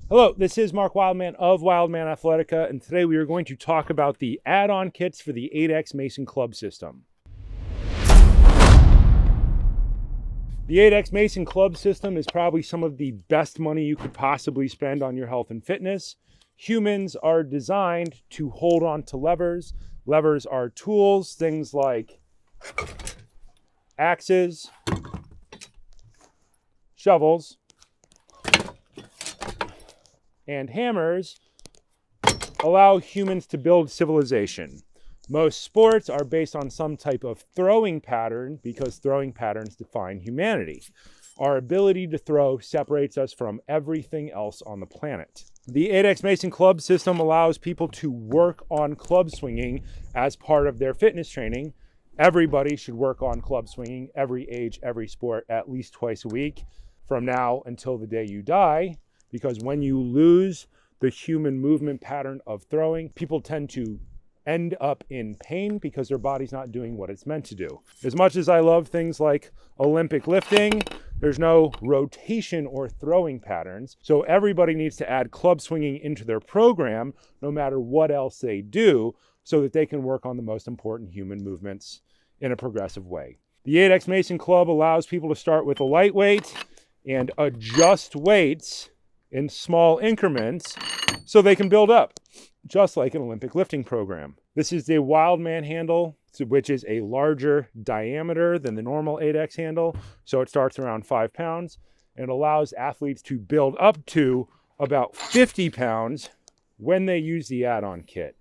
Hello, this is Mark Wildman of Wildman Athletica, and today we are going to talk about the add-on kits for the ADEX Mace and CLUB system. The ADEX Mace and CLUB system is probably some of the best money you could possibly spend on your health and fitness. Humans are designed to hold on to levers. Levers are tools, things like axes, shovels, and hammers allow humans to build civilization. Most sports are based on some type of throwing pattern because throwing patterns define humanity. Our ability to throw separates us from everything else on the planet. The ADEX Mace and CLUB system allows people to work on club swinging as part of their fitness training. Everybody should work on club swinging, every age, every sport, at least twice a week from now until the day you die. Because when you lose the human movement pattern of throwing, people tend to end up in pain because their body's not doing what it's meant to do. As much as I love things like Olympic lifting, there's no rotation or throwing patterns. So everybody needs to add club swinging into their program, no matter what else they do, so that they can work on the most important human movements in a progressive way. The ADEX Mace and CLUB allows people to start with a lightweight and adjust weights in small increments so they can build up, just like an Olympic lifting program. This is the Wildman handle, which is a larger diameter than the normal ADEX handle. So it starts around 5 pounds and allows athletes to build up to about 50 pounds when they use the add-on kit.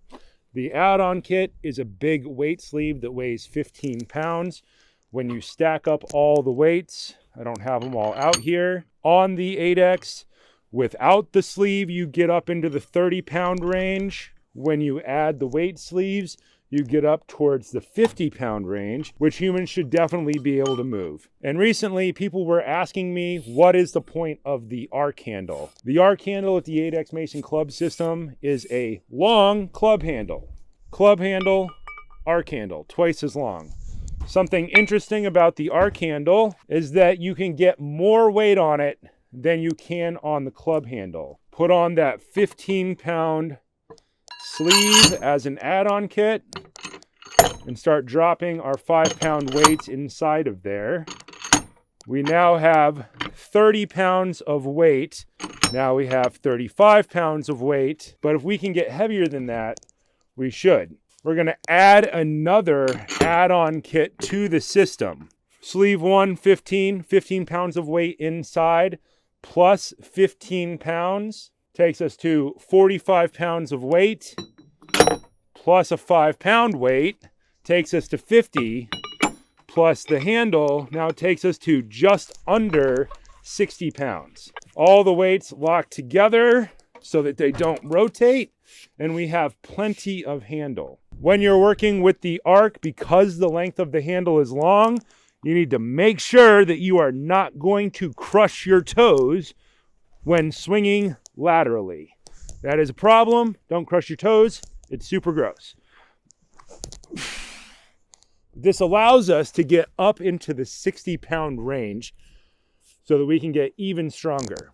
The add-on kit is a big weight sleeve that weighs 15 pounds. When you stack up all the weights, I don't have them all out here, on the ADEX, without the sleeve, you get up into the 30-pound range. When you add the weight sleeves, you get up towards the 50-pound range, which humans should definitely be able to move. And recently, people were asking me, what is the point of the arc handle? The arc handle at the ADEX Mace and CLUB system is a long club handle. Club handle, arc handle, twice as long. Something interesting about the arc handle is that you can get more weight on it than you can on the club handle. Put on that 15-pound sleeve as an add-on kit and start dropping our 5-pound weights inside of there. We now have 30 pounds of weight. Now we have 35 pounds of weight, but if we can get heavier than that, we should. We're gonna add another add-on kit to the system. Sleeve 1, 15 pounds of weight inside, plus 15 pounds takes us to 45 pounds of weight, plus a 5-pound weight takes us to 50, plus the handle now takes us to just under 60 pounds. All the weights locked together so that they don't rotate, and we have plenty of handle. When you're working with the arc, because the length of the handle is long, you need to make sure that you are not going to crush your toes when swinging laterally. That is a problem. Don't crush your toes. It's super gross. This allows us to get up into the 60-pound range so that we can get even stronger.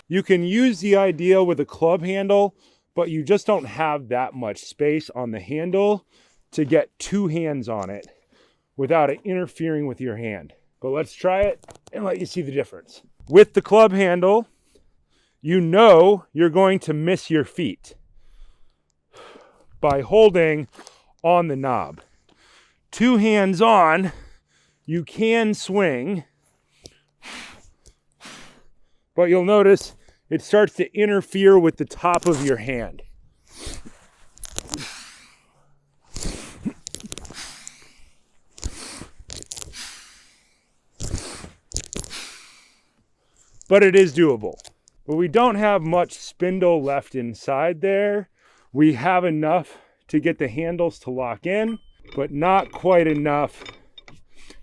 You can use the idea with a club handle, but you just don't have that much space on the handle to get 2 hands on it without it interfering with your hand. But let's try it and let you see the difference. With the club handle, you know you're going to miss your feet by holding on the knob. 2 hands on, you can swing, but you'll notice it starts to interfere with the top of your hand. But it is doable. But we don't have much spindle left inside there. We have enough to get the handles to lock in, but not quite enough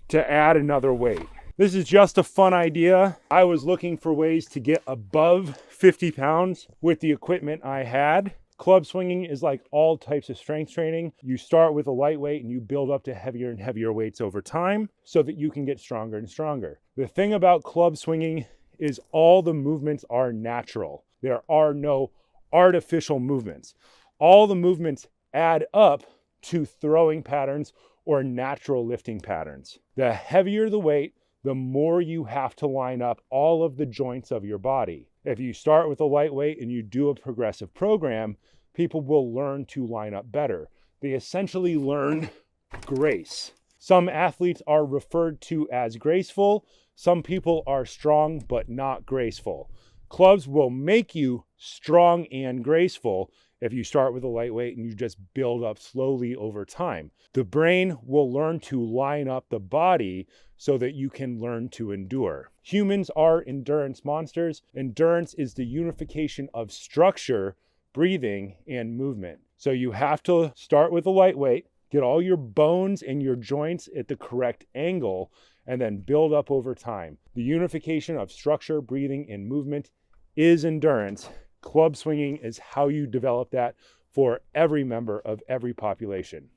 to add another weight. This is just a fun idea. I was looking for ways to get above 50 pounds with the equipment I had. Club swinging is like all types of strength training. You start with a lightweight and you build up to heavier and heavier weights over time so that you can get stronger and stronger. The thing about club swinging is all the movements are natural. There are no artificial movements. All the movements add up to throwing patterns or natural lifting patterns. The heavier the weight, the more you have to line up all of the joints of your body. If you start with a lightweight and you do a progressive program, people will learn to line up better. They essentially learn grace. Some athletes are referred to as graceful. Some people are strong but not graceful. Clubs will make you strong and graceful if you start with a lightweight and you just build up slowly over time. The brain will learn to line up the body so that you can learn to endure. Humans are endurance monsters. Endurance is the unification of structure, breathing, and movement. So you have to start with a lightweight, get all your bones and your joints at the correct angle, and then build up over time. The unification of structure, breathing, and movement is endurance. Club swinging is how you develop that for every member of every population.